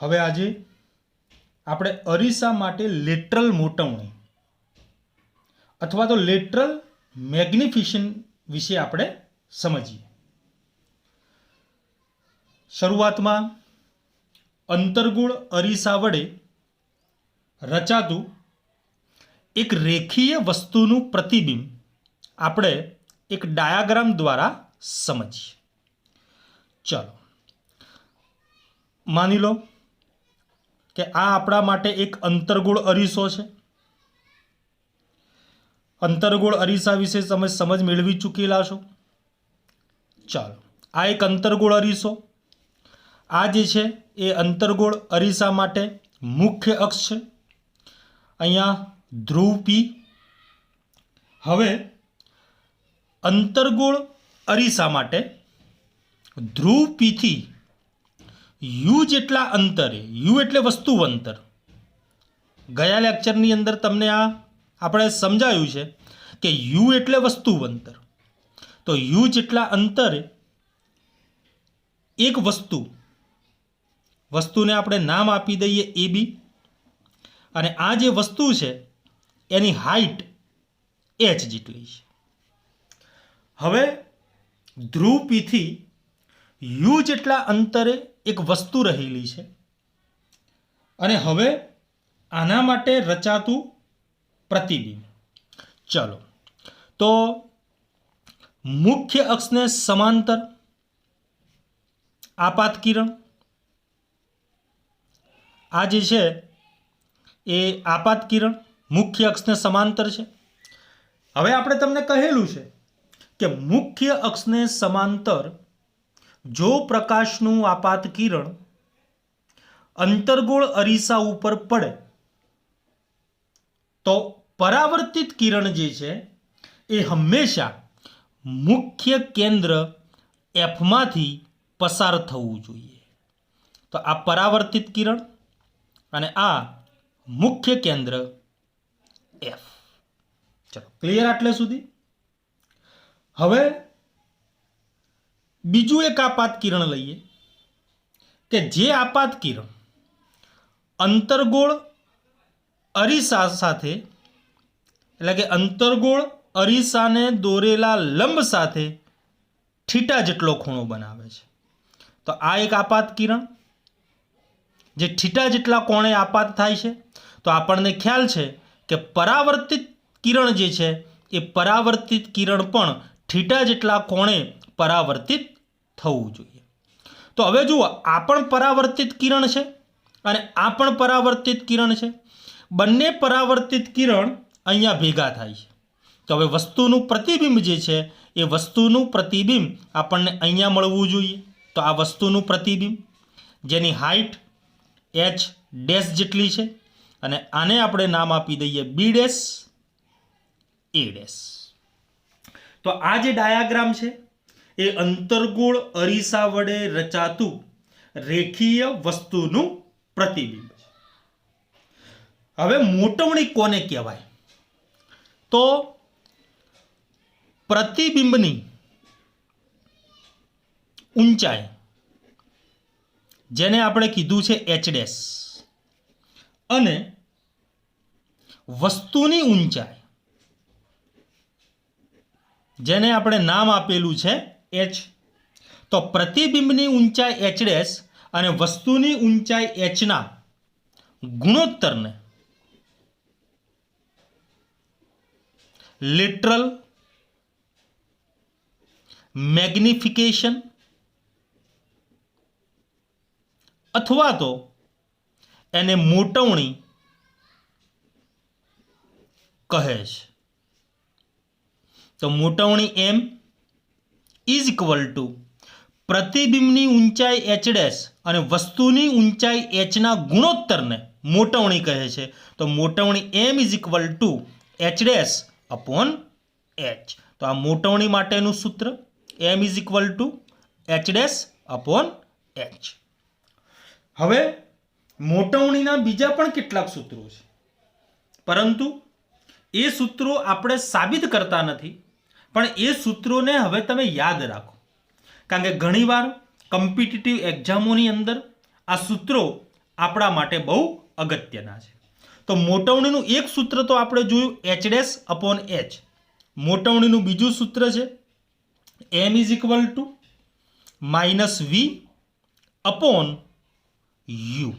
હવે આજે આપણે અરીસા માટે લેટરલ મોટવણી અથવા તો લેટરલ મેગ્નિફિકેશન વિશે આપણે સમજીએ. શરૂઆતમાં અંતર્ગોળ અરીસા વડે રચાતું એક રેખીય વસ્તુનું પ્રતિબિંબ આપણે એક ડાયાગ્રામ દ્વારા સમજીએ. ચાલો માની લો કે આ આપણા માટે એક અંતર્ગોળ અરીસો છે. અંતર્ગોળ અરીસા વિશે તમે સમજ મેળવી ચૂકેલા છો. ચાલો આ એક અંતર્ગોળ અરીસો, આ જે છે એ અંતર્ગોળ અરીસા માટે મુખ્ય અક્ષ છે. અહીંયા ધ્રુવ પી. હવે અંતર્ગોળ અરીસા માટે ધ્રુવ પીથી યુ જેટલા અંતરે, યુ એટલે વસ્તુ અંતર, ગયા લેક્ચરની અંદર તમને આ આપણે સમજાયું છે કે યુ એટલે વસ્તુ અંતર. તો યુ જેટલા અંતરે એક વસ્તુને આપણે નામ આપી દઈએ એ બી, અને આ જે વસ્તુ છે એની હાઈટ એચ જેટલી છે. હવે ધ્રુવ પીથી યુ જેટલા અંતરે એક વસ્તુ રહેલી છે, અને હવે આના માટે રચાતું પ્રતિબિંબ. ચલો તો મુખ્ય અક્ષને સમાંતર આપાત કિરણ, આ જે છે એ આપાત કિરણ મુખ્ય અક્ષને સમાંતર છે. હવે આપણે તમને કહેલું છે કે મુખ્ય અક્ષને સમાંતર જો પ્રકાશનું આપાત કિરણ અંતર્ગોળ અરીસા ઉપર પડે તો પરાવર્તિત કિરણ જે છે એ હંમેશા મુખ્ય કેન્દ્ર એફમાંથી પસાર થવું જોઈએ. તો આ પરાવર્તિત કિરણ અને આ મુખ્ય કેન્દ્ર એફ. ચલો ક્લિયર આટલે સુધી. હવે બીજું એક આપાત કિરણ લઈએ કે જે આપાત કિરણ અંતર્ગોળ અરીસા સાથે, એટલે કે અંતર્ગોળ અરીસાને દોરેલા લંબ સાથે થીટા જેટલો ખૂણો બનાવે છે. તો આ એક આપાત કિરણ જે થીટા જેટલા કોણે આપાત થાય છે. તો આપણને ખ્યાલ છે કે પરાવર્તિત કિરણ જે છે એ પરાવર્તિત કિરણ પણ થીટા જેટલા કોણે પરાવર્તિત થવું જોઈએ. તો હવે જુઓ, આ પણ પરાવર્તિત કિરણ છે અને આ પણ પરાવર્તિત કિરણ છે. બંને પરાવર્તિત કિરણ અહીંયા ભેગા થાય છે. તો હવે વસ્તુનું પ્રતિબિંબ જે છે એ વસ્તુનું પ્રતિબિંબ આપણને અહીંયા મળવું જોઈએ. તો આ વસ્તુનું પ્રતિબિંબ જેની હાઈટ એચ ડેશ જેટલી છે, અને આને આપણે નામ આપી દઈએ બી ડેશ એ ડેશ. તો આ જે ડાયાગ્રામ છે એ અંતર્ગોળ અરીસા વડે રચાતું રેખીય વસ્તુનું પ્રતિબિંબ છે. હવે મોટવણી કોને કહેવાય? તો પ્રતિબિંબની ઊંચાઈ, જેને આપણે કીધું છે એચ ડેશ, અને વસ્તુની ઊંચાઈ જેને આપણે નામ આપેલું છે એચ. તો પ્રતિબિંબની ઊંચાઈ એચ ડેશ અને વસ્તુની ઊંચાઈ એચના ગુણોત્તરને લેટરલ મેગ્નિફિકેશન અથવા તો એને મોટવણી કહે છે. તો મોટવણી એમ ઇઝ ઇક્વલ ટુ પ્રતિબિંબની ઊંચાઈ એચ ડેશ અને વસ્તુની ઊંચાઈ એચના ગુણોત્તરને મોટવણી કહે છે. તો મોટવણી m is equal to h dash upon h. તો આ મોટવણી માટેનું સૂત્ર m is equal to h dash upon h. હવે મોટવણીના બીજા પણ કેટલાક સૂત્રો છે, પરંતુ એ સૂત્રો આપણે સાબિત કરતા નથી, પણ એ સૂત્રોને હવે તમે યાદ રાખો. કારણ કે ઘણીવાર કોમ્પિટિટિવ એક્ઝામોની અંદર આ સૂત્રો આપણા માટે બહુ અગત્યના છે. તો મોટવણીનું એક સૂત્ર તો આપણે જોયું એચ ડેશ અપોન એચ. મોટવણીનું બીજું સૂત્ર છે m is equal to minus v upon u,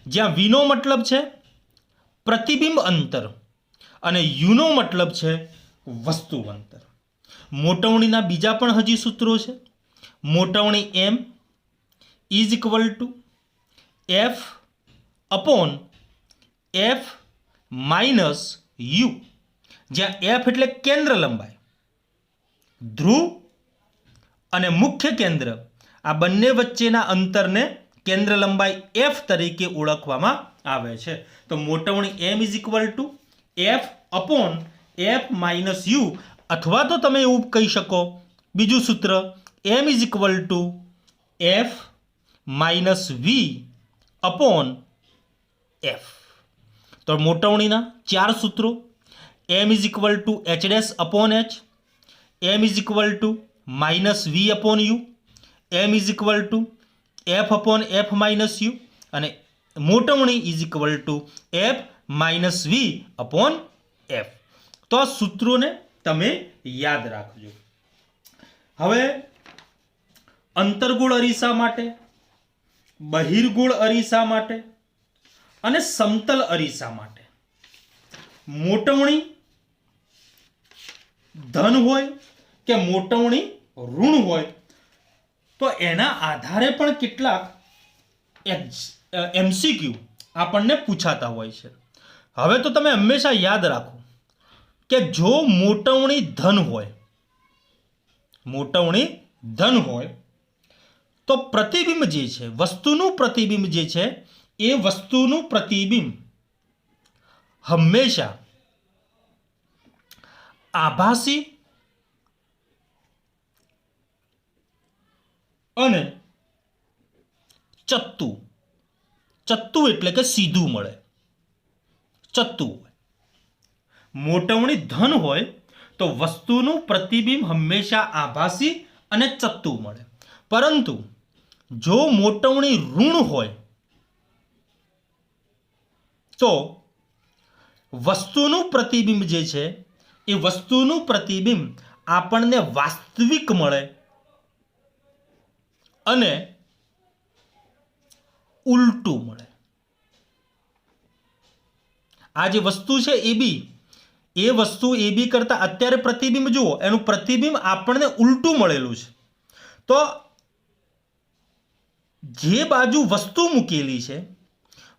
જ્યાં વીનો મતલબ છે પ્રતિબિંબ અંતર અને યુનો મતલબ છે વસ્તુ અંતર. મોટવણીના બીજા પણ હજી સૂત્રો છે. મોટવણી m is equal to f upon f minus u, જ્યાં એફ એટલે કેન્દ્ર લંબાઈ, ધ્રુવ અને મુખ્ય કેન્દ્ર આ બંને વચ્ચેના અંતરને કેન્દ્ર લંબાઈ એફ તરીકે ઓળખવામાં આવે છે. તો મોટવણી m is equal to f upon f minus u, અથવા તો તમે એવું કહી શકો બીજું સૂત્ર m is equal to f minus v upon f. તો મોટવણીના ચાર સૂત્રો m is equal to h dash upon h, m is equal to minus v upon u, m is equal to f upon f minus u, અને મોટવણી is equal to f minus v upon f. તો આ સૂત્રોને તમે યાદ રાખજો. હવે અંતર્ગોળ અરીસા માટે, બહિર્ગોળ અરીસા માટે અને સમતલ અરીસા માટે મોટવણી ધન હોય કે મોટવણી ઋણ હોય તો એના આધારે પણ કેટલાક એમસીક્યુ આપણને પૂછાતા હોય છે. હવે તો તમે હંમેશા યાદ રાખો કે જો મોટવણી ધન હોય, મોટવણી ધન હોય તો પ્રતિબિંબ જે છે, વસ્તુનું પ્રતિબિંબ જે છે, એ વસ્તુનું પ્રતિબિંબ હંમેશા આભાસી અને ચત્તુ, ચત્તુ એટલે કે સીધું મળે, ચત્તુ હોય. મોટવણી ધન હોય તો વસ્તુનું પ્રતિબિંબ હંમેશા આભાસી અને ચત્તુ મળે. પરંતુ જો મોટવણી ઋણ હોય તો વસ્તુનું પ્રતિબિંબ જે છે એ વસ્તુનું પ્રતિબિંબ આપણને વાસ્તવિક મળે અને ઉલટું મળે. આ જે વસ્તુ છે એ બી, એ વસ્તુ એ બી કરતા અત્યારે પ્રતિબિંબ જુઓ, એનું પ્રતિબિંબ આપણને ઉલટું મળેલું છે. તો જે બાજુ વસ્તુ મૂકેલી છે,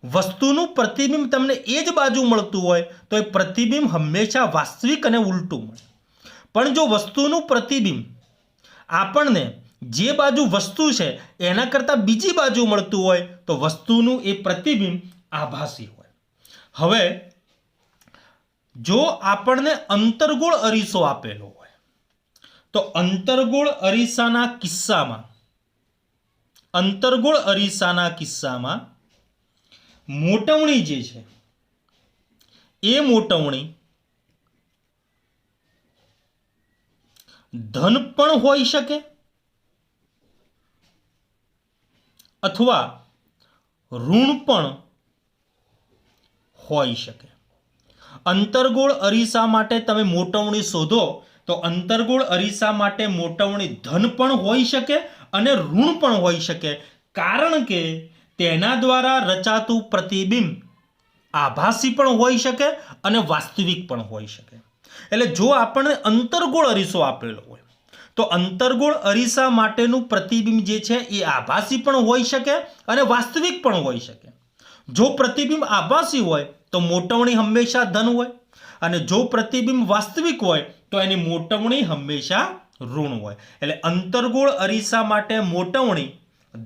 વસ્તુનું પ્રતિબિંબ તમને એ જ બાજુ મળતું હોય તો એ પ્રતિબિંબ હંમેશા વાસ્તવિક અને ઉલટું મળે. પણ જો વસ્તુનું પ્રતિબિંબ આપણને જે બાજુ વસ્તુ છે એના કરતાં બીજી બાજુ મળતું હોય તો વસ્તુનું એ પ્રતિબિંબ આભાસી હોય. હવે જો આપણને અંતર્ગોળ અરીસો આપેલો હોય તો અંતર્ગોળ અરીસાના કિસ્સામાં, અંતર્ગોળ અરીસાના કિસ્સામાં મોટવણી જે છે એ મોટવણી ધન પણ હોઈ શકે અથવા ઋણ પણ હોઈ શકે. અંતર્ગોળ અરીસા માટે તમે મોટવણી શોધો તો અંતર્ગોળ અરીસા માટે મોટવણી ધન પણ હોઈ શકે અને ઋણ પણ હોઈ શકે, કારણ કે તેના દ્વારા રચાતું પ્રતિબિંબ આભાસી પણ હોઈ શકે અને વાસ્તવિક પણ હોઈ શકે. એટલે જો આપણને અંતર્ગોળ અરીસો આપેલો હોય તો અંતર્ગોળ અરીસા માટેનું પ્રતિબિંબ જે છે એ આભાસી પણ હોઈ શકે અને વાસ્તવિક પણ હોઈ શકે. જો પ્રતિબિંબ આભાસી હોય તો મોટવણી હંમેશા ધન હોય, અને જો પ્રતિબિંબ વાસ્તવિક હોય તો એની મોટવણી હંમેશા ઋણ હોય. એટલે અંતર્ગોળ અરીસા માટે મોટવણી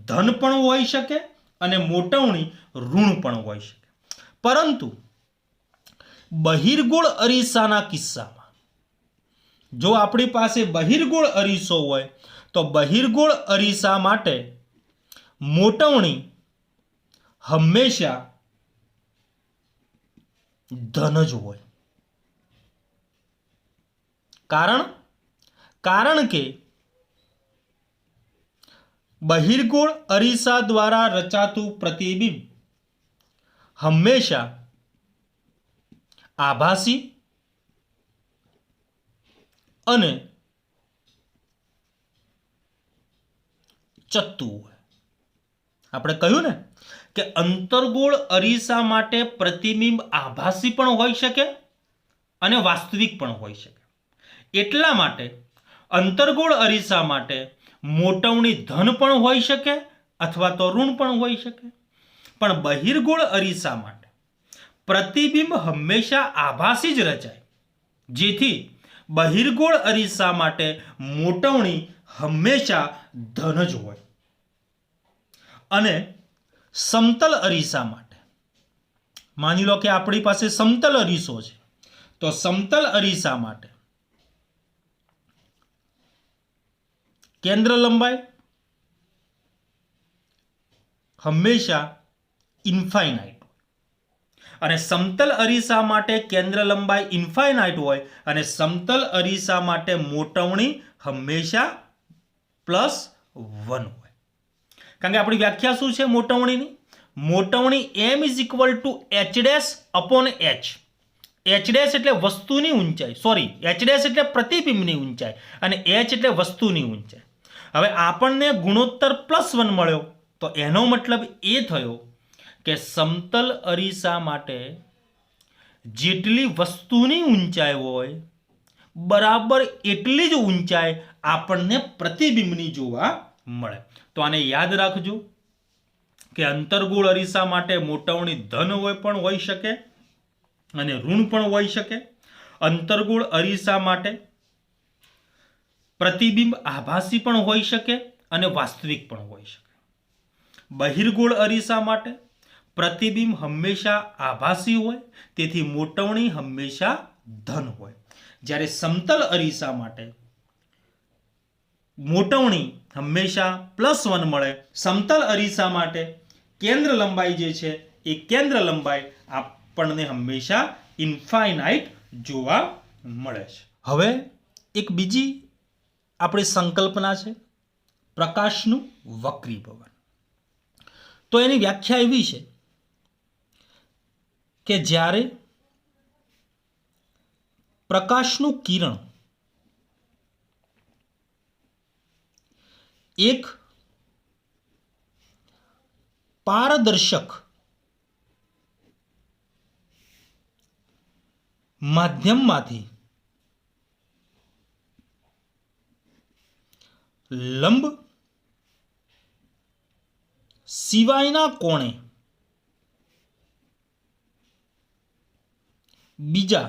ધન પણ હોઈ શકે અને મોટવણી ઋણ પણ હોઈ શકે. પરંતુ બહિર્ગોળ અરીસાના કિસ્સામાં જો આપણી પાસે બહિર્ગોળ અરીસો હોય તો બહિર્ગોળ અરીસા માટે મોટવણી હંમેશા ધન જ હોય. કારણ કે બહિર્ગોળ અરીસા દ્વારા રચાતું પ્રતિબિંબ હંમેશા આભાસી અને ચત્તું હોય. આપણે કહ્યું ને કે અંતર્ગોળ અરીસા માટે પ્રતિબિંબ આભાસી પણ હોઈ શકે અને વાસ્તવિક પણ હોઈ શકે. એટલા માટે અંતર્ગોળ અરીસા માટે મોટવણી ધન પણ હોઈ શકે અથવા તો ઋણ પણ હોઈ શકે. પણ બહિર્ગોળ અરીસા માટે પ્રતિબિંબ હંમેશા આભાસી જ રચાય, જેથી બહિર્ગોળ અરીસા માટે મોટવણી હંમેશા ધન જ હોય. અને સમતલ અરીસા માટે માની લો કે આપણી પાસે સમતલ અરીસો છે, તો સમતલ અરીસા માટે કેન્દ્ર લંબાઈ હંમેશા ઇન્ફાઇનાઇટ હોય અને સમતલ અરીસા માટે કેન્દ્ર લંબાઈ ઇન્ફાઇનાઇટ હોય અને સમતલ અરીસા માટે મોટવણી હંમેશા +1 હોય. કારણ કે આપણી વ્યાખ્યા શું છે મોટવણીની? મોટવણી m is equal two h dash upon h. h dash એટલે વસ્તુની ઊંચાઈ, સોરી h ડેશ એટલે પ્રતિબિંબની ઊંચાઈ અને h એટલે વસ્તુની ઊંચાઈ. હવે આપણને ગુણોત્તર +1 મળ્યો, તો એનો મતલબ એ થયો કે સમતલ અરીસા માટે જેટલી વસ્તુની ઊંચાઈ હોય બરાબર એટલી જ ઊંચાઈ આપણને પ્રતિબિંબની જોવા મળે. તો આને યાદ રાખજો કે અંતર્ગોળ અરીસા માટે મોટવણી ધન હોય પણ હોઈ શકે અને ઋણ પણ હોઈ શકે. અંતર્ગોળ અરીસા માટે પ્રતિબિંબ આભાસી પણ હોઈ શકે અને વાસ્તવિક પણ હોઈ શકે. બહિર્ગોળ અરીસા માટે પ્રતિબિંબ હંમેશા આભાસી હોય, તેથી મોટવણી હંમેશા ધન હોય. જ્યારે સમતલ અરીસા માટે મોટવણી હંમેશા +1 મળે. સમતલ અરીસા માટે કેન્દ્ર લંબાઈ જે છે એ કેન્દ્ર લંબાઈ આપણને હંમેશા ઇન્ફાઇનાઇટ જોવા મળે છે. હવે એક બીજી આપણી સંકલ્પના છે પ્રકાશનું વક્રીભવન. તો એની વ્યાખ્યા એવી છે કે જ્યારે પ્રકાશનું કિરણ એક પારદર્શક માધ્યમમાંથી લંબ સિવાયના કોણે બીજા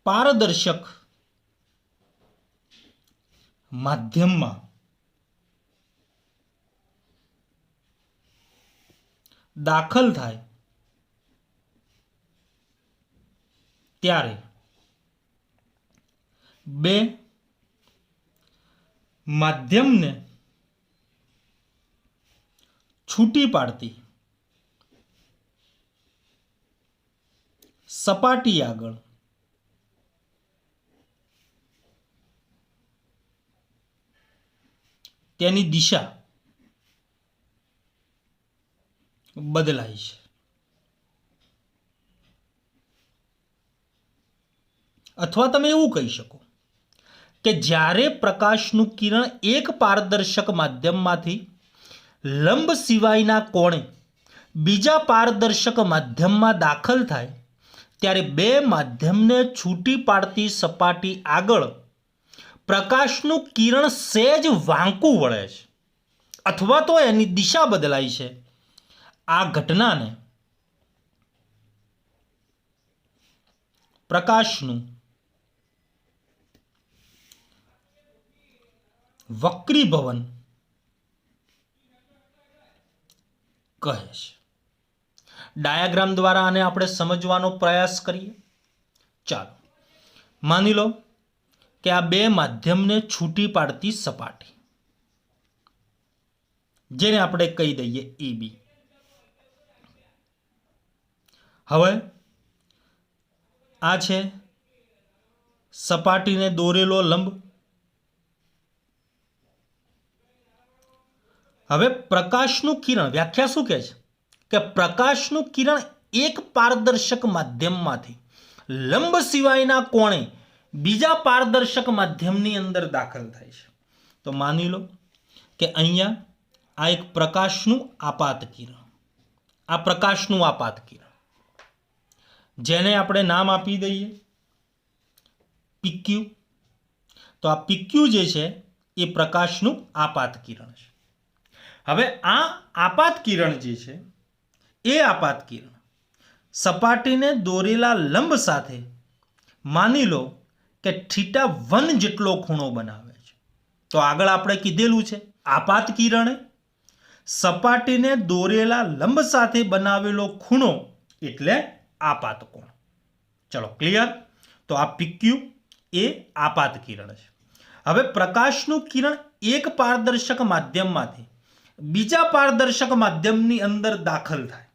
પારદર્શક માધ્યમમાં દાખલ થાય ત્યારે બે માધ્યમને છૂટી પાડતી સપાટી આગળ તેની દિશા બદલાય છે. અથવા તમે એવું કહી શકો કે જ્યારે પ્રકાશનું કિરણ એક પારદર્શક માધ્યમમાંથી લંબ સિવાયના કોણે બીજા પારદર્શક માધ્યમમાં દાખલ થાય ત્યારે બે માધ્યમને છૂટી પાડતી સપાટી આગળ પ્રકાશનું કિરણ સહેજ વાંકું વળે છે અથવા તો એની દિશા બદલાય છે. આ ઘટનાને પ્રકાશનું વક્રીભવન કહે છે. ડાયાગ્રામ દ્વારા આને આપણે સમજવાનો પ્રયાસ કરીએ. ચાલો માની લો કે આ બે માધ્યમને છૂટી પાડતી સપાટી, જેને આપણે કહી દઈએ AB. હવે આ છે સપાટીને દોરેલો લંબ હવે પ્રકાશનું કિરણ વ્યાખ્યા શું કહે છે કે પ્રકાશનું કિરણ એક પારદર્શક માધ્યમમાંથી લંબ સિવાયના કોણે બીજા પારદર્શક માધ્યમની અંદર દાખલ થાય છે. તો માની લો કે અહીંયા આ એક પ્રકાશનું આપાત કિરણ, આ પ્રકાશનું આપાત કિરણ, જેને આપણે નામ આપી દઈએ પીક્યુ. તો આ પીક્યુ જે છે એ પ્રકાશનું આપાત કિરણ છે. હવે આ આપાત કિરણ જે છે એ આપાત કિરણ સપાટીને દોરેલા લંબ સાથે માની લો કે θ1 જેટલો ખૂણો બનાવે છે. તો આગળ આપણે કીધેલું છે આપાત કિરણે સપાટીને દોરેલા લંબ સાથે બનાવેલો ખૂણો એટલે આપાત કોણ. ચલો ક્લિયર. તો આ પીક્યુ એ આપાત કિરણ છે. હવે પ્રકાશનું કિરણ એક પારદર્શક માધ્યમમાંથી બીજા પારદર્શક માધ્યમની અંદર દાખલ થાય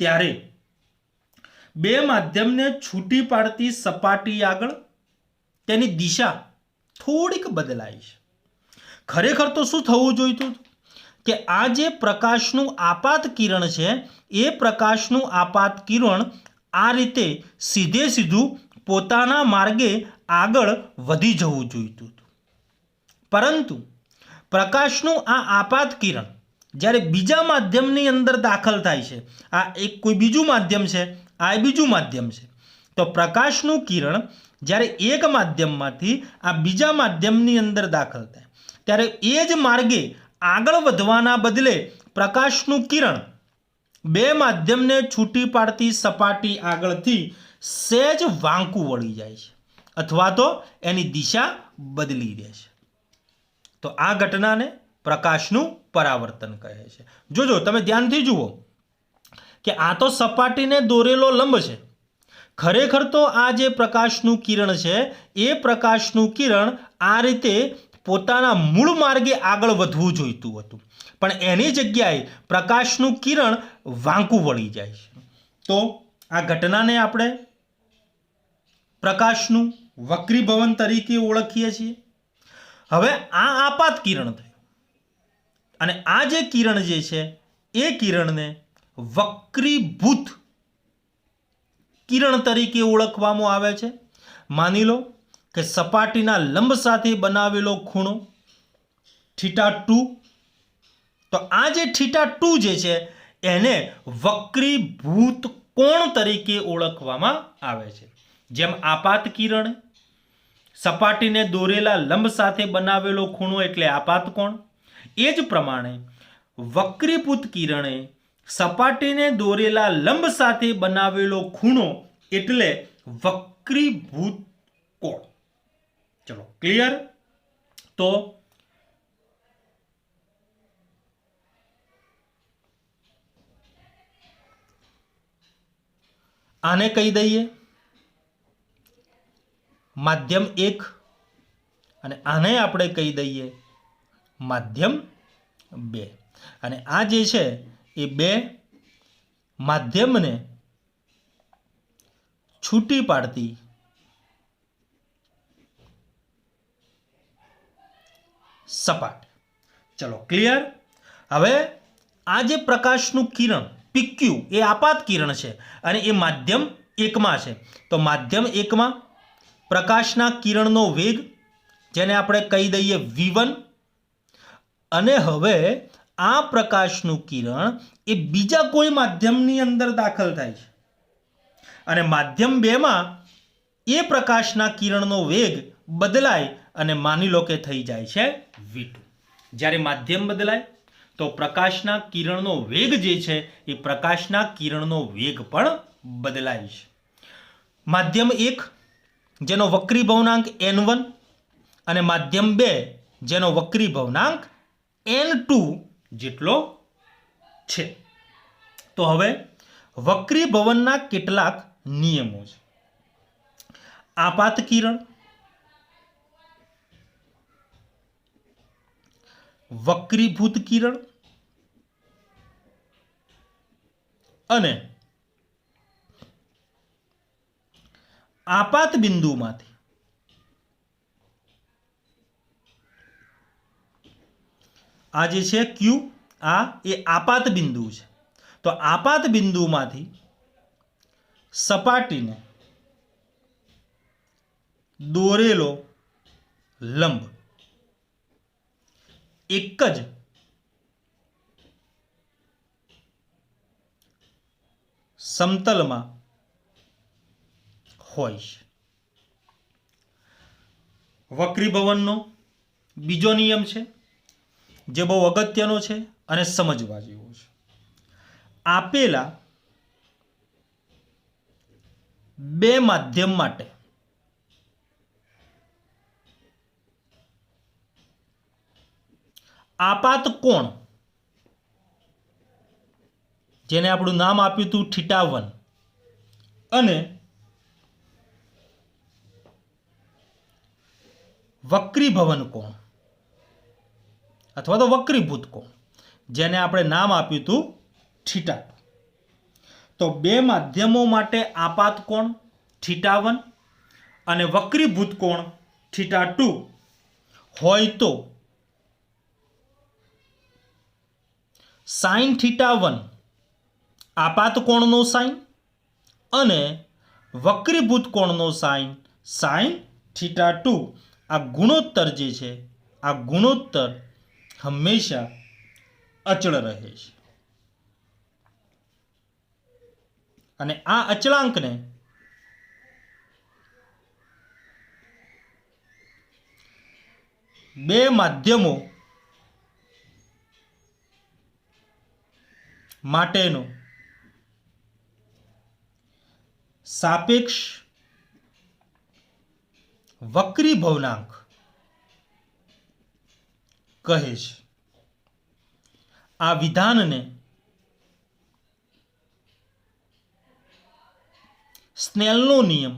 ત્યારે બે માધ્યમને છૂટી પાડતી સપાટી આગળ તેની દિશા થોડીક બદલાય છે. ખરેખર તો શું થવું જોઈતું કે આ જે પ્રકાશનું આપાત કિરણ છે એ પ્રકાશનું આપાત કિરણ આ રીતે સીધે સીધું પોતાના માર્ગે આગળ વધી જવું જોઈતું હતું. પરંતુ પ્રકાશનું આ આપાત કિરણ જ્યારે બીજા માધ્યમની અંદર દાખલ થાય છે, આ એક કોઈ બીજું માધ્યમ છે, આ બીજું માધ્યમ છે, તો પ્રકાશનું કિરણ જ્યારે એક માધ્યમમાંથી આ બીજા માધ્યમની અંદર દાખલ થાય ત્યારે એ જ માર્ગે આગળ વધવાના બદલે પ્રકાશનું કિરણ બે માધ્યમને છૂટી પાડતી સપાટી આગળથી સહેજ વાંકું વળી જાય છે અથવા તો એની દિશા બદલી દે છે. તો આ ઘટનાને પ્રકાશનું પરાવર્તન કહે છે. જોજો તમે ધ્યાનથી જુઓ કે આ તો સપાટીને દોરેલો લંબ છે. ખરેખર તો આ જે પ્રકાશનું કિરણ છે એ પ્રકાશનું કિરણ આ રીતે પોતાના મૂળ માર્ગે આગળ વધવું જોઈતું હતું, પણ એની જગ્યાએ પ્રકાશનું કિરણ વાંકું વળી જાય છે. તો આ ઘટનાને આપણે પ્રકાશનું વક્રીભવન તરીકે ઓળખીએ છીએ. હવે આ આપાત કિરણ થયું અને આ જે કિરણ જે છે એ કિરણને વક્રીભૂત કિરણ તરીકે ઓળખવામાં આવે છે. માની લો કે સપાટીના લંબ સાથે બનાવેલો ખૂણો θ2, તો આ જે θ2 જે છે એને વક્રીભૂત કોણ તરીકે ઓળખવામાં આવે છે. જેમ આપાત કિરણ સપાટીને દોરેલા લંબ સાથે બનાવેલો ખૂણો એટલે આપાત કોણ, એ જ પ્રમાણે વક્રીભૂત કિરણે સપાટીને દોરેલા લંબ સાથે બનાવેલો ખૂણો એટલે વક્રીભૂત કોણ. ચલો ક્લિયર. તો આને કહી દઈએ માધ્યમ 1 અને આને આપણે કહી દઈએ માધ્યમ 2. અને આ જે છે એ બે માધ્યમને છૂટી પાડતી સપાટી. ચલો ક્લિયર. હવે આ જે પ્રકાશનું કિરણ પીક્યુ એ આપાત કિરણ છે અને એ માધ્યમ 1માં છે. તો માધ્યમ 1માં પ્રકાશના કિરણનો વેગ જેને આપણે કહી દઈએ v1, અને હવે આ પ્રકાશનું કિરણ એ બીજા કોઈ માધ્યમની અંદર દાખલ થાય છે અને માધ્યમ 2માં એ પ્રકાશના કિરણનો વેગ બદલાય અને માની લો કે થઈ જાય છે v2. જ્યારે માધ્યમ બદલાય તો પ્રકાશના કિરણનો વેગ જે છે એ પ્રકાશના કિરણનો વેગ પણ બદલાય છે. માધ્યમ 1 જેનો વક્રીભવનાંક n1 અને માધ્યમ 2 જેનો વક્રીભવનાંક n2 જેટલો છે. તો હવે વક્રીભવનના કેટલાક નિયમો છે. આપાત કિરણ, વક્રીભૂત કિરણ અને આપાત બિંદુમાંથી આ જે છે ક્યુ, આ એ આપાત બિંદુ છે. તો આપાત બિંદુમાંથી સપાટીને દોરેલો લંબ એક જ સમતલમાં હોય છે. વક્રીભવનનો બીજો નિયમ છે જે બહુ અગત્યનો છે અને સમજવા જેવો છે. આપેલા બે માધ્યમ માટે આપાત કોણ, જેને આપણું નામ આપ્યું હતું θ1, અને વક્રીભવન કોણ અથવા તો વક્રીભૂત કોણ, જેને આપણે નામ આપ્યું હતું θ2. તો બે માધ્યમો માટે આપાત કોણ θ1 અને વક્રીભૂત કોણ θ2 હોય તો sin θ1 આપાત કોણનો સાઇન અને વક્રીભૂત કોણનો સાઇન sin θ2. આ ગુણોત્તર જે છે, આ ગુણોત્તર હંમેશા અચળ રહે છે. અને આ અચળાંકને બે માધ્યમો માટેનો સાપેક્ષ વક્રીભવનાંક કહે છે. આ વિધાનને સ્નેલનો નિયમ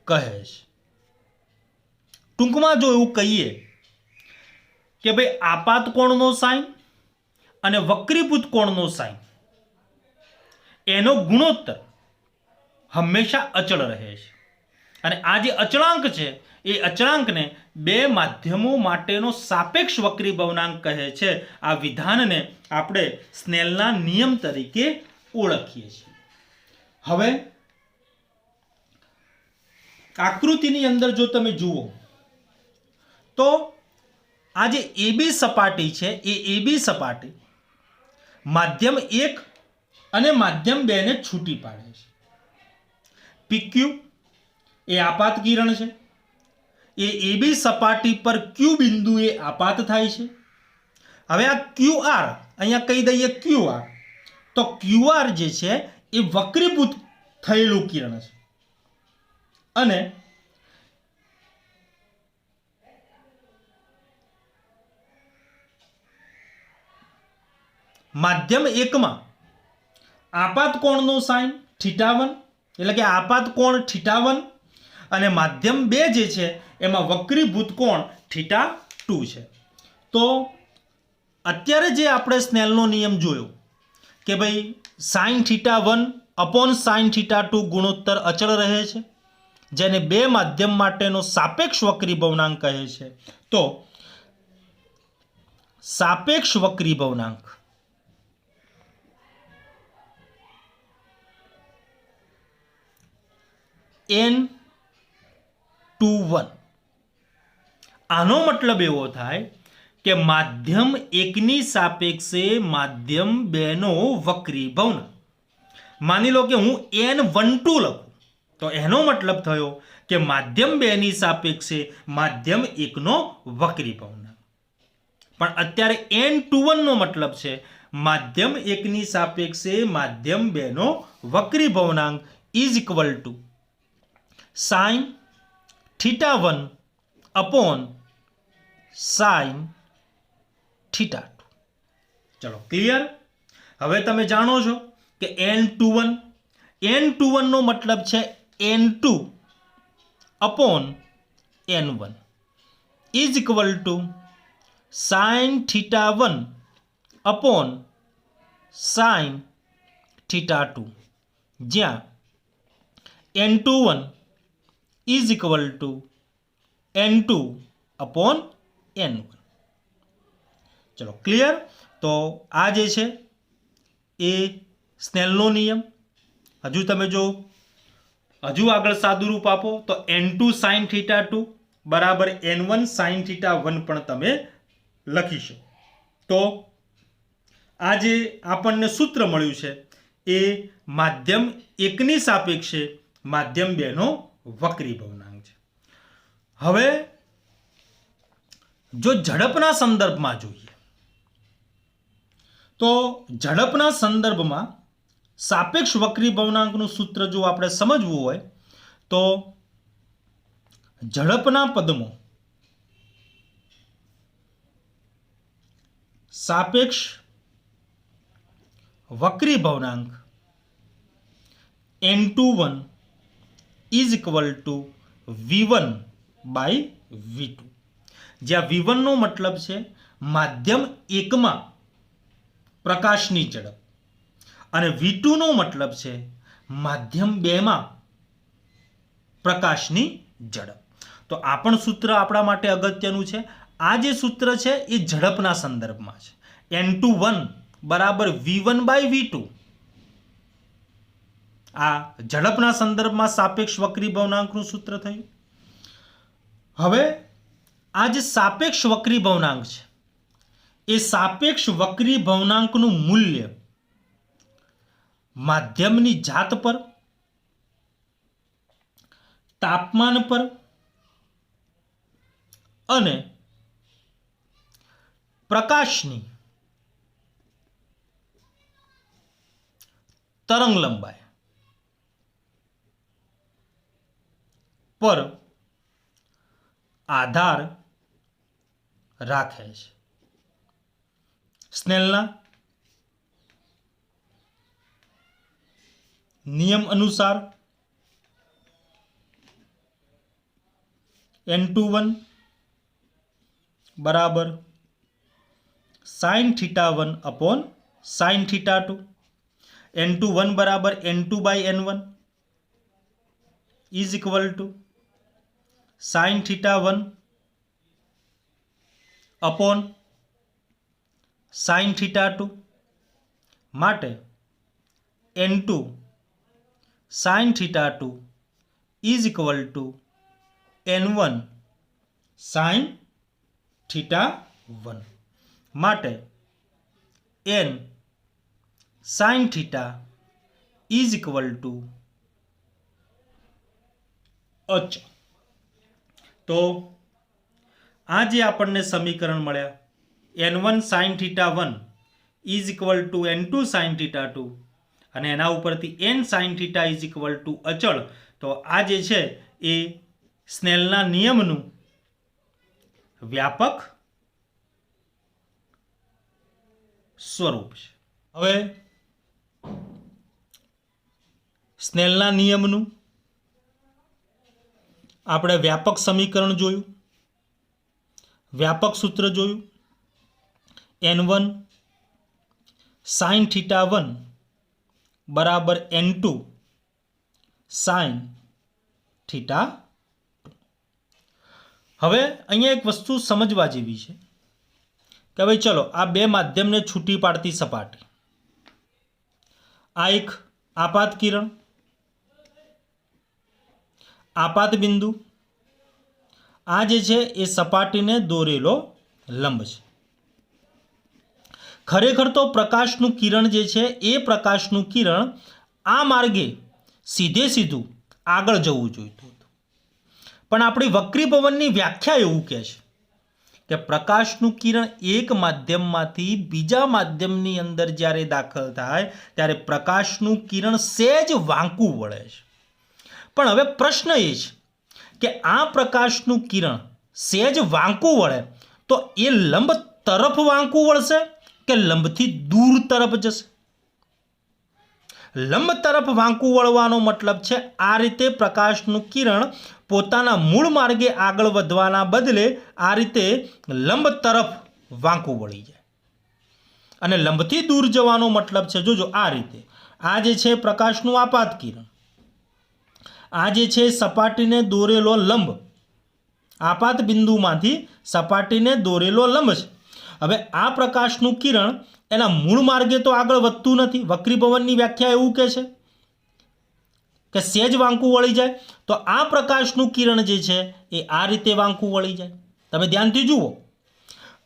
કહે છે. ટૂંકમાં જો એવું કહીએ કે ભાઈ આપાત કોણનો સાઇન અને વક્રીભૂત કોણનો સાઇન એનો ગુણોત્તર હંમેશા અચળ રહે છે. અને આ જે અચળાંક છે એ અચળાંકને બે માધ્યમો માટેનો સાપેક્ષ વક્રીભવનાંક કહે છે. આ વિધાનને આપણે સ્નેલના નિયમ તરીકે ઓળખીએ છીએ. હવે આકૃતિની અંદર જો તમે જુઓ તો આ જે એબી સપાટી છે એ એબી સપાટી માધ્યમ 1 અને માધ્યમ 2 ને છૂટી પાડે છે. પીક્યુ એ આપાત કિરણ છે. એ એબી સપાટી પર ક્યુ બિંદુએ આપાત થાય છે. હવે આ ક્યુઆર અહીંયા કહી દઈએ ક્યુઆર, તો ક્યુઆર જે છે એ વક્રીભૂત થયેલું કિરણ છે. અને માધ્યમ 1 માં આપાત કોણનો સાઇન θ1 એટલે કે આપાત કોણ θ1 અને માધ્યમ 2 જે છે એમાં વક્રીભૂત કોણ θ2 છે. તો અત્યારે જે આપણે સ્નેલનો નિયમ જોયો કે ભાઈ sin θ1 અપોન sin θ2 ગુણોત્તર અચળ રહે છે, જેને બે માધ્યમ માટેનો સાપેક્ષ વક્રીભવનાંક કહે છે. તો સાપેક્ષ વક્રીભવનાંક n21, આનો મતલબ એવો થાય કે માધ્યમ 1 ની સાપેક્ષે માધ્યમ 2 નો વક્રીભવનાંક. માની લો કે હું n12 લખું તો એનો મતલબ થયો કે માધ્યમ 2 ની સાપેક્ષે માધ્યમ 1 નો વક્રીભવનાંક. પણ અત્યારે n21 નો મતલબ છે માધ્યમ 1 ની સાપેક્ષે માધ્યમ 2 નો વક્રીભવનાંક is equal to sin θ1 upon sin θ2. ચલો ક્લિયર. હવે તમે જાણો છો કે n21 નો મતલબ છે n2 upon n1 is equal to sin θ1 upon sin θ2, જ્યાં n21 is equal two n2 upon n1। चलो क्लियर। तो आ जे छे ए स्नेलनो नियम। हजू तमे जो हजू आगळ सादुं रूप आपो तो n2 sin θ2 बराबर n1 sin θ1 पण तमे लखी शको। तो आज आपने सूत्र मळ्युं छे ए माध्यम 1 नी सापेक्षे माध्यम 2 नो वक्री भवनांक छे। हवे जो झड़पना संदर्भ में जोईए तो झड़पना संदर्भ में सापेक्ष वक्री भवनांकनुं सूत्र जो आपणे समजवुं होय तो झड़पना पदमां सापेक्ष वक्री भवनांक n21 is equal to v1 by v2, ज्यां v1 नो मतलब है माध्यम 1 में प्रकाशनी झड़प और v2 नो मतलब है माध्यम 2 में प्रकाशनी झड़प। तो आ पण सूत्र आपणा माटे अगत्यनुं छे। आ जे सूत्र है ये झड़पना संदर्भ में है। n21 बराबर v1 बाय v2 आ झड़पना संदर्भ में सापेक्ष वक्री भवनांकनुं सूत्र थयुं। हवे आ जे सापेक्ष वक्री भवनांक है ए सापेक्ष वक्री भवनांकनुं मूल्य माध्यमनी जात पर, तापमान पर अने प्रकाशनी तरंग लंबाई पर आधार राखे छे। स्नेलना नियम अनुसार n21 बराबर sin θ1 अपॉन sin θ2, n21 बराबर n2 by n1 is equal to sin θ1 upon sin θ2 माटे n2 sin θ2 is equal to n1 sin θ1 माटे n sin θ is equal to अच। तो आज आपने समीकरण मळ्या n1 sin θ1 is equal to n2 sin θ2 અને એના ઉપરથી n sin θ is equal to અચળ। તો આ જે છે એ સ્નેલના નિયમનું વ્યાપક સ્વરૂપ છે। હવે સ્નેલના નિયમનું આપણે વ્યાપક સમીકરણ જોયું, વ્યાપક સૂત્ર જોયું n1 sin θ1 बराबर n2 sin θ। हवे अहींया एक वस्तु समझवा जेवी छे कि भाई चलो आ बे माध्यम ने छूटी पाड़ती सपाटी, आ एक आपात किरण, आपात बिंदु, आ जे छे ए सपाटी ने दोरेलो लंब छे। खरेखर तो प्रकाशनु किरण जे छे ए प्रकाशनु किरण आ मार्गे सीधे सीधू आगळ जवुं जोईतुं हतुं, पण आपणी वक्री भवननी व्याख्या एवुं कहे छे कि प्रकाशनु किरण एक माध्यममांथी बीजा माध्यमनी अंदर ज्यारे दाखल थाय त्यारे प्रकाशनु किरण सेज वांकू वळे छे। पण हवे प्रश्न ए छे कि आ प्रकाशनु किरण सेज वांकू वळे तो ए लंब तरफ वांकू वळशे के लंबथी दूर तरफ जशे। लंब तरफ वांकू वळवानो मतलब छे आ रीते प्रकाशनु किरण पोताना मूळ मार्गे आगळ वधवाना बदले आ रीते लंब तरफ वांकू वળી જાય અને લંબથી દૂર જવાનો મતલબ છે જોજો આ રીતે આ જે છે પ્રકાશનું આપાત કિરણ, આ જે છે સપાટીને દોરેલો લંબ આપાત બિંદુમાંથી સપાટીને દોરેલો લંબ છે. હવે આ પ્રકાશનું કિરણ એના મૂળ માર્ગે તો આગળ વધતું નથી. વક્રીભવનની વ્યાખ્યા એવું કહે છે કે સહેજ વાંકું વળી જાય. તો આ પ્રકાશનું કિરણ જે છે એ આ રીતે વાંકું વળી જાય. તમે ધ્યાનથી જુઓ,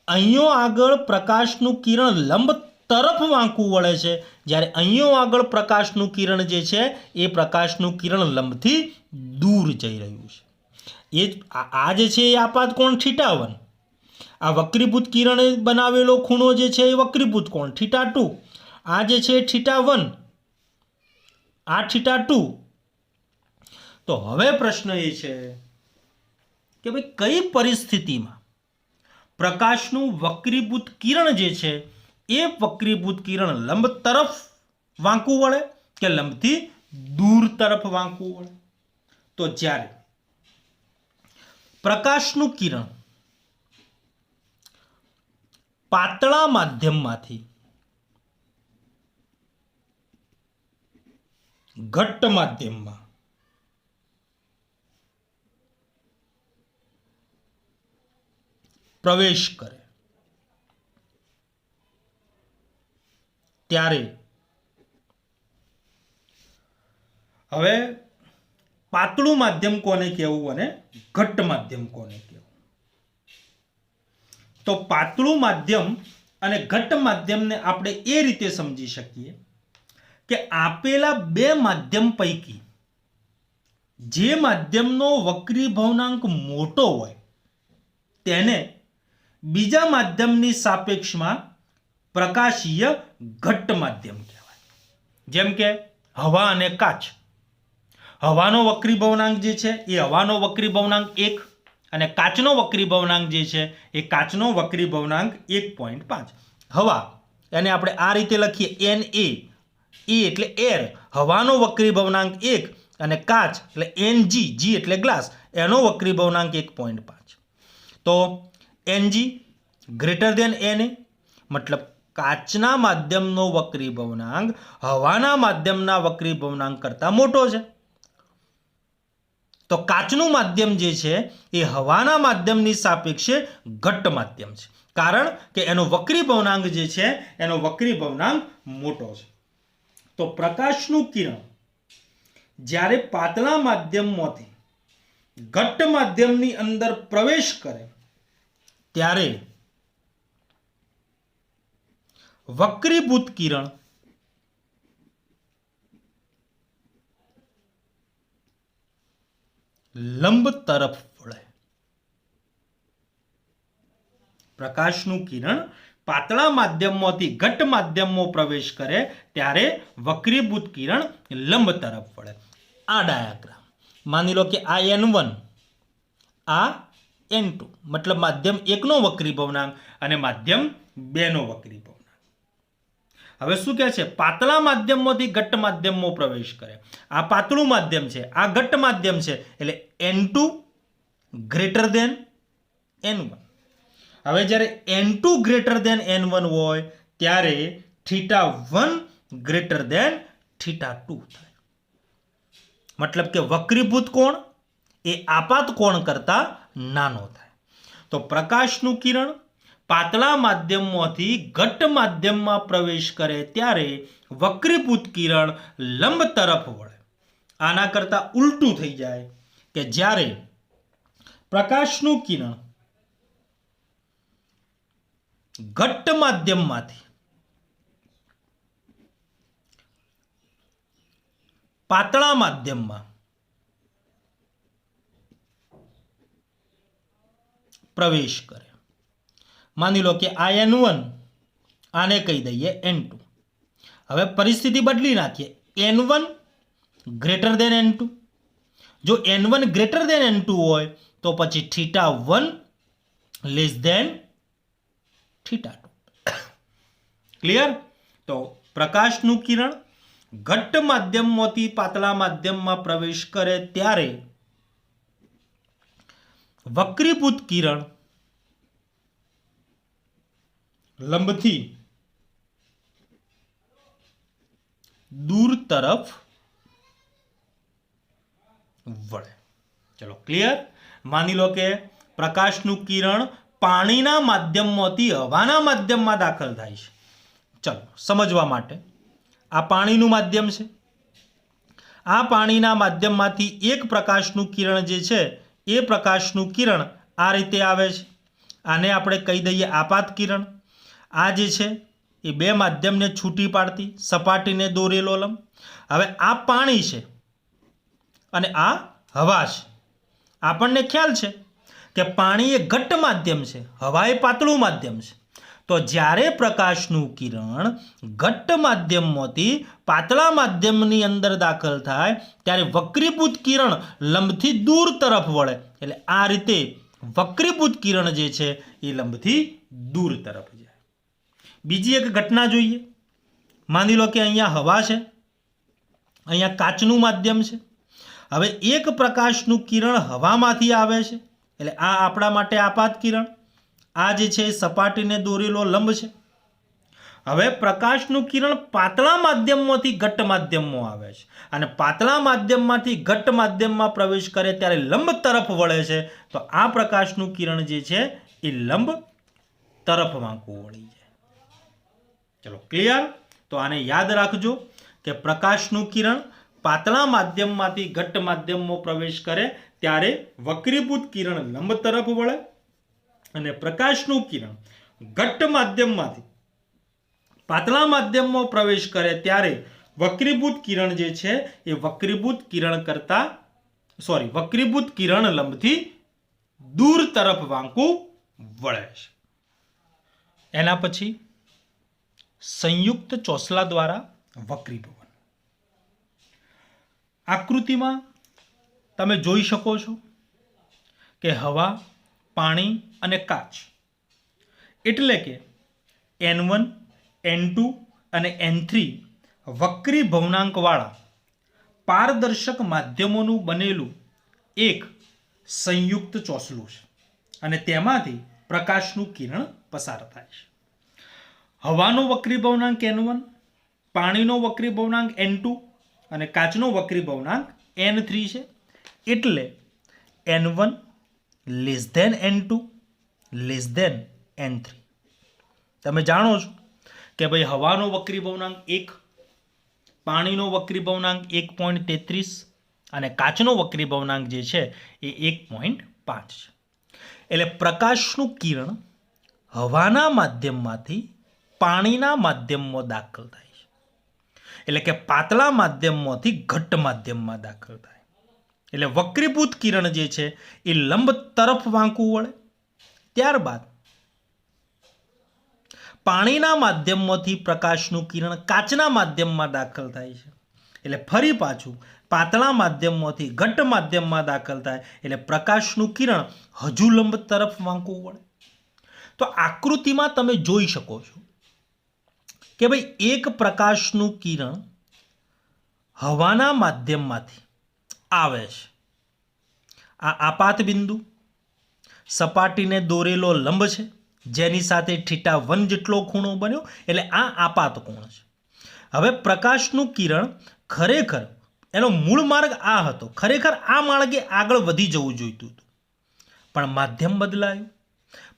અહીંયા આગળ પ્રકાશનું કિરણ લંબ તરફ વાંકું વળે છે, જ્યારે અહીંયા આગળ પ્રકાશનું કિરણ જે છે એ પ્રકાશનું કિરણ લંબથી દૂર જઈ રહ્યું છે. એ આ જે છે એ આપાત કોણ θ1, આ વક્રીભૂત કિરણે બનાવેલો ખૂણો જે છે એ વક્રીભૂત કોણ θ2, આ જે છે θ1, આ θ2. તો હવે પ્રશ્ન એ છે કે ભાઈ કઈ પરિસ્થિતિમાં પ્રકાશનું વક્રીભૂત કિરણ જે છે એ વક્રીભૂત કિરણ લંબ તરફ વાંકું વળે કે લંબથી દૂર તરફ વાંકું વળે? તો જ્યારે પ્રકાશનું કિરણ પાતળા માધ્યમમાંથી ઘટ્ટ માધ્યમમાં પ્રવેશ કરે ત્યારે હવે પાતળું માધ્યમ કોને કહેવું અને ઘટ્ટ માધ્યમ કોને કહેવું? તો પાતળું માધ્યમ અને ઘટ્ટ માધ્યમને આપણે એ રીતે સમજી શકીએ કે આપેલા બે માધ્યમ પૈકી જે માધ્યમનો વક્રીભવનાંક મોટો હોય તેને બીજા માધ્યમની સાપેક્ષમાં પ્રકાશીય ઘટ્ટ માધ્યમ કહેવાય. જેમ કે હવા અને કાચ. હવાનો વક્રીભવનાંક જે છે એ હવાનો વક્રીભવનાંક 1 અને કાચનો વક્રીભવનાંક જે છે એ કાચનો વક્રીભવનાંક 1.5. હવા એને આપણે આ રીતે લખીએ Na, E એટલે એર, હવાનો વક્રીભવનાંક 1 અને કાચ એટલે Ng, G એટલે ગ્લાસ, એનો વક્રીભવનાંક 1.5. તો Ng ગ્રેટર દેન Na, મતલબ કાચના માધ્યમનો વક્રીભવનાંક હવાના માધ્યમના વક્રીભવનાંક કરતાં મોટો છે. તો કાચનું માધ્યમ જે છે એ હવાના માધ્યમની સાપેક્ષે ઘટ્ટ માધ્યમ છે, કારણ કે એનો વક્રીભવનાંક જે છે એનો વક્રીભવનાંક મોટો છે. તો પ્રકાશનું કિરણ જ્યારે પાતળા માધ્યમમાંથી ઘટ્ટ માધ્યમની અંદર પ્રવેશ કરે ત્યારે વક્રીભૂત કિરણ લંબ તરફ વળે. પ્રકાશનું કિરણ પાતળા માધ્યમમાંથી ઘટ્ટ માધ્યમમાં પ્રવેશ કરે ત્યારે વક્રીભૂત કિરણ લંબ તરફ વળે. આ ડાયાગ્રામ માની લો કે આ N1, આ N2, મતલબ માધ્યમ 1 નો વક્રીભવનાંક અને માધ્યમ 2 નો વક્રીભવનાંક. હવે શું કહે છે? પાતળા માધ્યમમાંથી ઘટ્ટ માધ્યમમાં પ્રવેશ કરે. આ પાતળું માધ્યમ છે, આ ઘટ્ટ માધ્યમ છે, એટલે N2 ગ્રેટર દેન N1. હવે જ્યારે N2 ગ્રેટર દેન N1 હોય ત્યારે θ1 ગ્રેટર દેન θ2 થાય. મતલબ કે વક્રીભૂત કોણ એ આપાત કોણ કરતા નાનો થાય. તો પ્રકાશનું કિરણ પાતળા માધ્યમમાંથી ઘટ્ટ માધ્યમમાં પ્રવેશ કરે ત્યારે વક્રીભૂત કિરણ લંબ તરફ વળે. આના કરતાં ઉલટું થઈ જાય કે જ્યારે પ્રકાશનું કિરણ ઘટ્ટ માધ્યમમાંથી પાતળા માધ્યમમાં પ્રવેશ કરે. માની લો કે આ N1, આને કહી દઈએ N2. હવે પરિસ્થિતિ બદલી નાખીએ, N1 ગ્રેટર દેન N2. જો N1 ગ્રેટર દેન N2 હોય તો પછી θ1 લેસ દેન θ2. ક્લિયર? તો પ્રકાશનું કિરણ ઘટ્ટ માધ્યમમાંથી પાતળા માધ્યમમાં પ્રવેશ કરે ત્યારે વક્રીભૂત કિરણ લંબથી દૂર તરફ વળે. ચલો ક્લિયર? માની લો કે પ્રકાશનું કિરણ પાણીના માધ્યમમાંથી હવાના માધ્યમમાં દાખલ થાય છે. ચલો સમજવા માટે આ પાણીનું માધ્યમ છે. આ પાણીના માધ્યમમાંથી એક પ્રકાશનું કિરણ જે છે એ પ્રકાશનું કિરણ આ રીતે આવે છે. આને આપણે કહી દઈએ આપાત કિરણ. આ જે છે એ બે માધ્યમને છૂટી પાડતી સપાટીને દોરેલો લંબ. હવે આ પાણી છે અને આ હવા છે. આપણને ખ્યાલ છે કે પાણી એ ઘટ્ટ માધ્યમ છે, હવા એ પાતળું માધ્યમ છે. તો જ્યારે પ્રકાશનું કિરણ ઘટ્ટ માધ્યમમાંથી પાતળા માધ્યમની અંદર દાખલ થાય ત્યારે વક્રીભૂત કિરણ લંબથી દૂર તરફ વળે. એટલે આ રીતે વક્રીભૂત કિરણ જે છે એ લંબથી દૂર તરફ જાય. બીજી એક ઘટના જોઈએ. માની લો કે અહીંયા હવા છે, અહીંયા કાચનું માધ્યમ છે. હવે એક પ્રકાશનું કિરણ હવામાંથી આવે છે એટલે આ આપણા માટે આપાત કિરણ. આ જે છે એ સપાટીને દોરેલો લંબ છે. હવે પ્રકાશનું કિરણ પાતળા માધ્યમમાંથી ઘટ્ટ માધ્યમમાં આવે છે અને પાતળા માધ્યમમાંથી ઘટ્ટ માધ્યમમાં પ્રવેશ કરે ત્યારે લંબ તરફ વળે છે. તો આ પ્રકાશનું કિરણ જે છે એ લંબ તરફ વાંકું વળી જાય. ચલો ક્લિયર? તો આને યાદ રાખજો કે પ્રકાશનું કિરણ પાતળા માધ્યમમાંથી ઘટ્ટ માધ્યમમાં પ્રવેશ કરે ત્યારે વક્રીભૂત કિરણ લંબ તરફ વળે અને પ્રકાશનું કિરણ ઘટ્ટ માધ્યમમાંથી પાતળા માધ્યમમાં પ્રવેશ કરે ત્યારે વક્રીભૂત કિરણ જે છે એ વક્રીભૂત કિરણ લંબથી દૂર તરફ વાંકું વળે છે. એના પછી સંયુક્ત ચોસલા દ્વારા વક્રીભવન. આકૃતિમાં તમે જોઈ શકો છો કે હવા, પાણી અને કાચ એટલે કે N1, N2 અને N3 વક્રીભવનાંકવાળા પારદર્શક માધ્યમોનું બનેલું એક સંયુક્ત ચોસલું છે અને તેમાંથી પ્રકાશનું કિરણ પસાર થાય છે. હવાનો વક્રીભવનાંક N1, પાણીનો વક્રીભવનાંક N2 અને કાચનો વક્રીભવનાંક N3 છે. એટલે N1 N2 N3. તમે જાણો છો કે ભાઈ હવાનો વક્રીભવનાંક 1, પાણીનો વક્રીભવનાંક 1.33 અને કાચનો વક્રીભવનાંક જે છે એ 1.5 છે. એટલે પ્રકાશનું કિરણ હવાના માધ્યમમાંથી પાણીના માધ્યમમાં દાખલ થાય છે. એટલે કે પાતળા માધ્યમમાંથી ઘટ્ટ માધ્યમમાં દાખલ થાય. એટલે વક્રીભૂત કિરણ જે છે એ લંબ તરફ વાંકું વળે. ત્યારબાદ પાણીના માધ્યમમાંથી પ્રકાશનું કિરણ કાચના માધ્યમમાં દાખલ થાય છે. એટલે ફરી પાછું પાતળા માધ્યમમાંથી ઘટ્ટ માધ્યમમાં દાખલ થાય એટલે પ્રકાશનું કિરણ હજુ લંબ તરફ વાંકું વળે. તો આકૃતિમાં તમે જોઈ શકો છો કે ભાઈ એક પ્રકાશનું કિરણ હવાના માધ્યમમાંથી આવે છે. આ આપાત બિંદુ સપાટીને દોરેલો લંબ છે જેની સાથે θ1 જેટલો ખૂણો બન્યો એટલે આ આપાત કોણ છે. હવે પ્રકાશનું કિરણ ખરેખર એનો મૂળ માર્ગ આ હતો. ખરેખર આ માર્ગે આગળ વધી જવું જોઈતું હતું પણ માધ્યમ બદલાયું.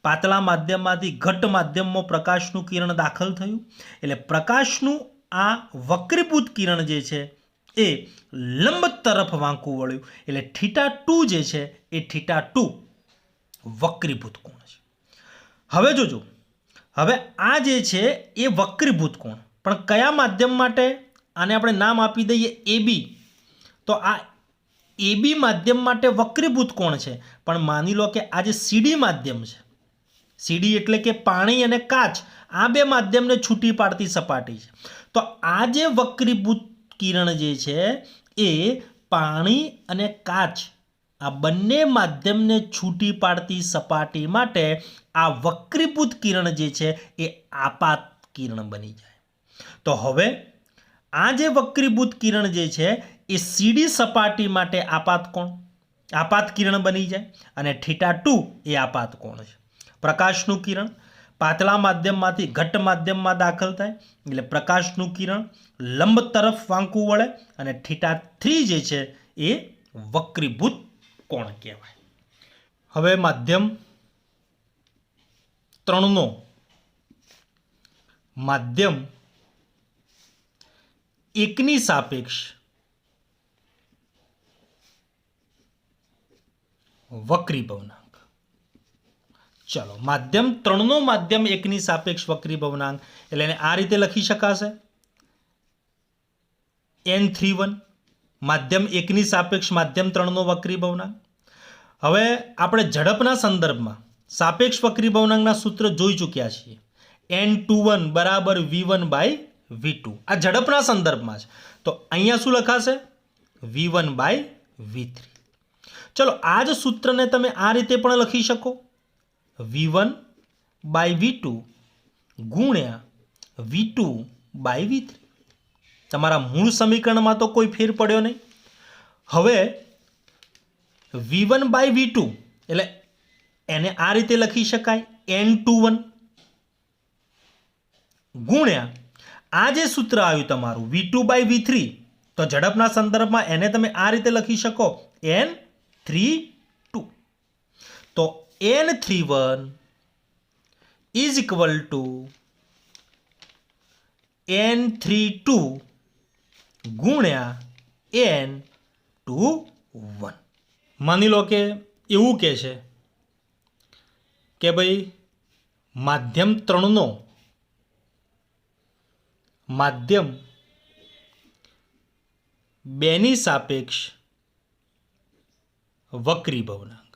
પાતળા માધ્યમમાંથી ઘટ્ટ માધ્યમમાં પ્રકાશનું કિરણ દાખલ થયું એટલે પ્રકાશનું આ વક્રીભૂત કિરણ જે છે એ લંબ તરફ વાંકું વળ્યું એટલે θ2 જે છે એ θ2 વક્રીભૂત કોણ છે. હવે જોજો, હવે આ જે છે એ વક્રીભૂત કોણ પણ કયા માધ્યમ માટે? આને આપણે નામ આપી દઈએ AB. તો આ AB માધ્યમ માટે વક્રીભૂત કોણ છે પણ માની લો કે આ જે CD માધ્યમ છે, CD એટલે કે પાણી અને કાચ, આ બે માધ્યમને છૂટી પાડતી સપાટી છે. તો આ જે વક્રીભૂત કિરણ જે છે એ પાણી અને કાચ આ બંને માધ્યમને છૂટી પાડતી સપાટી માટે આ વક્રીભૂત કિરણ જે છે એ આપાત કિરણ બની જાય. તો હવે આ જે વક્રીભૂત કિરણ જે છે એ CD સપાટી માટે આપાત કિરણ બની જાય અને θ2 એ આપાત કોણ છે. પ્રકાશનું કિરણ પાતળા માધ્યમમાંથી ઘટ્ટ માધ્યમમાં દાખલ થાય એટલે પ્રકાશનું કિરણ લંબ તરફ વાંકું વળે અને θ3 જે છે એ વક્રીભૂત કોણ કહેવાય. હવે માધ્યમ 3નો માધ્યમ 1ની સાપેક્ષ વક્રી ભવનાંક. ચલો, માધ્યમ 3નો માધ્યમ 1ની સાપેક્ષ વક્રી ભવનાંક એટલે એને આ રીતે લખી શકાશે n31 માધ્યમ 1ની સાપેક્ષ માધ્યમ 3નો વક્રી ભવનાંક. હવે આપણે ઝડપના સંદર્ભમાં સાપેક્ષ વક્રી ભવનાંકના સૂત્ર જોઈ ચૂક્યા છીએ. n21 બરાબર v1 બાય v2 આ ઝડપના સંદર્ભમાં છે. તો અહીંયા શું લખાશે? v1 by v3. ચલો, આ જ સૂત્રને તમે આ રીતે પણ લખી શકો, v1 બાય v2 ગુણ્યા v2 બાય v3. તમારા મૂળ સમીકરણમાં તો કોઈ ફેર પડ્યો નહીં. હવે v1 બાય v2 એટલે એને આ રીતે લખી શકાય n21 ગુણ્યા આ જે સૂત્ર આવ્યું તમારું v2 બાય v3, તો ઝડપના સંદર્ભમાં એને તમે આ રીતે લખી શકો n32. તો n31 is equal two n32 ગુણ્યા n21. માની લો કે એવું કહે છે કે ભાઈ માધ્યમ 3નો માધ્યમ 2ની સાપેક્ષ વક્રી ભવનાંક.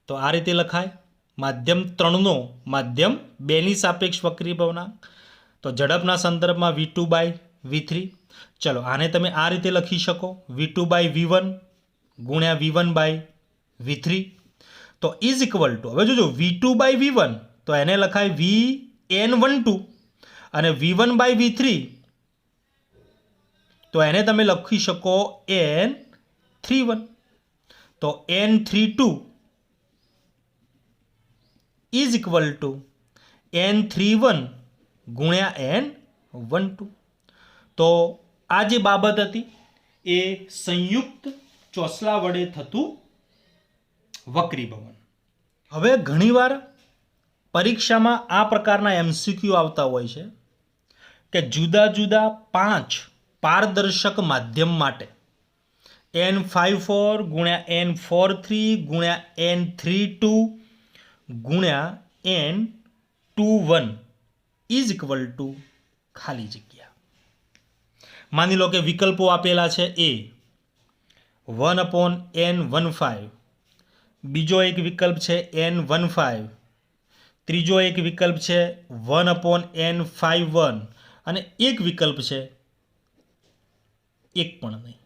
તો આ રીતે લખાય માધ્યમ 3નો માધ્યમ 2ની સાપેક્ષ વક્રી ભવનાંક. તો ઝડપના સંદર્ભમાં v2 બાય v3. ચલો, આને તમે આ રીતે લખી શકો v2 બાય v1 ગુણ્યા v1 બાય v3. તો ઇઝ ઇક્વલ ટુ, હવે જોજો v2 બાય v1 તો એને લખાય vn12 અને v1 બાય v3 તો એને તમે લખી શકો n31. તો n32 is equal two n31 ગુણ્યા n12. તો આ જે બાબત હતી એ સંયુક્ત ચોસલા વડે થતું વક્રીભવન. હવે ઘણીવાર પરીક્ષામાં આ પ્રકારના એમસીક્યુ આવતા હોય છે કે જુદા જુદા 5 પારદર્શક માધ્યમ માટે n54 ગુણ્યા n43 ગુણ્યા n32 ગુણ્યા n21 ઇઝ ઇક્વલ ટુ ખાલી જગ્યા. માની લો કે વિકલ્પો આપેલા છે એ 1/n15, બીજો એક વિકલ્પ છે n15, ત્રીજો એક વિકલ્પ છે 1/n51 અને એક વિકલ્પ છે એક પણ નહીં.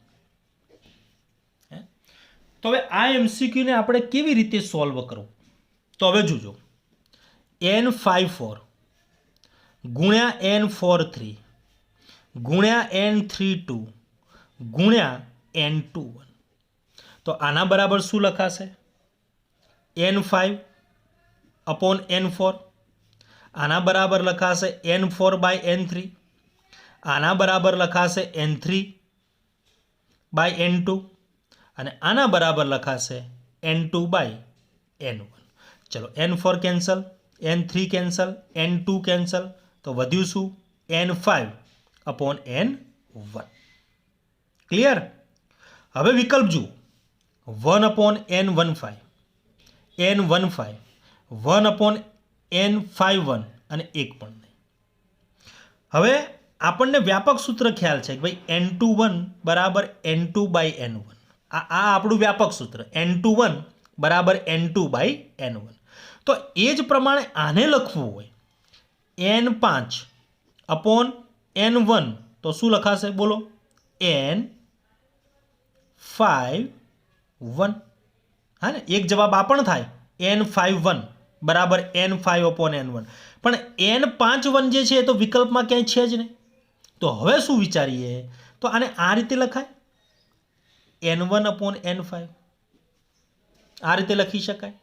તો હવે આ એમસીક્યુને આપણે કેવી રીતે સોલ્વ કરવું? તો હવે જોજો n54 ગુણ્યા n43 ગુણ્યા n32 ગુણ્યા n21. તો આના બરાબર શું લખાશે? n5/n4. આના બરાબર લખાશે n4/n3. આના બરાબર લખાશે n3/n2 અને આના બરાબર લખાશે n2/n1. ચલો, n4 cancel, n3 cancel, n2 cancel, તો વધ્યું શું? n5/n1. ક્લિયર? હવે વિકલ્પ જુઓ 1/n15, n15, 1/n51 અને એક પણ નહીં. હવે આપણને વ્યાપક સૂત્ર ખ્યાલ છે કે ભાઈ n21 બરાબર n2/n1. આ આપણું વ્યાપક સૂત્ર n21 બરાબર n2/n1. તો એ જ પ્રમાણે આને લખવું હોય n5/n1 તો શું લખાશે? બોલો, n51. હા ને, એક જવાબ આ પણ થાય n51 બરાબર n5/n1. પણ n51 જે છે એ તો વિકલ્પમાં ક્યાંય છે જ નહીં. તો હવે શું વિચારીએ? તો આને આ રીતે લખાય n1/n5. આ રીતે લખી શકાય.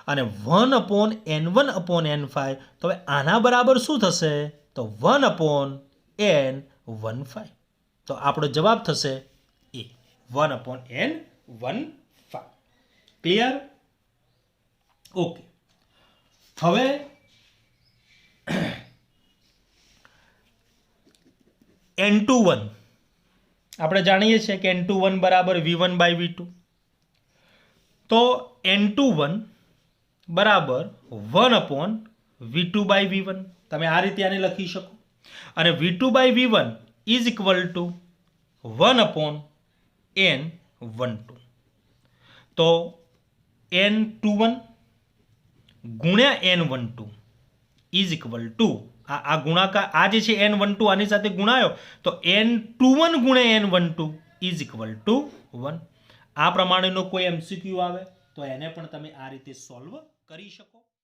અને 1/n1/n5 તો હવે આના બરાબર શું થશે? તો 1/n15. તો આપણો જવાબ થશે એ 1/n15. ક્લિયર? ઓકે, હવે N21 આપણે જાણીએ છીએ કે N21 બરાબર V1/V2. તો N21 બરાબર 1/V2/V1. તમે આ રીતે આને લખી શકો. અને V2/V1 is equal two 1/N12. તો N21 ગુણ્યા N12 ઇઝ ઇક્વલ ટુ આ ગુણાકાર, આ જે છે N12 આની સાથે ગુણાયો તો N21 ગુણ્યા N12 ઇઝ ઇક્વલ ટુ 1. આ પ્રમાણેનો કોઈ MCQ આવે તો એને પણ તમે આ રીતે સોલ્વ કરી શકો.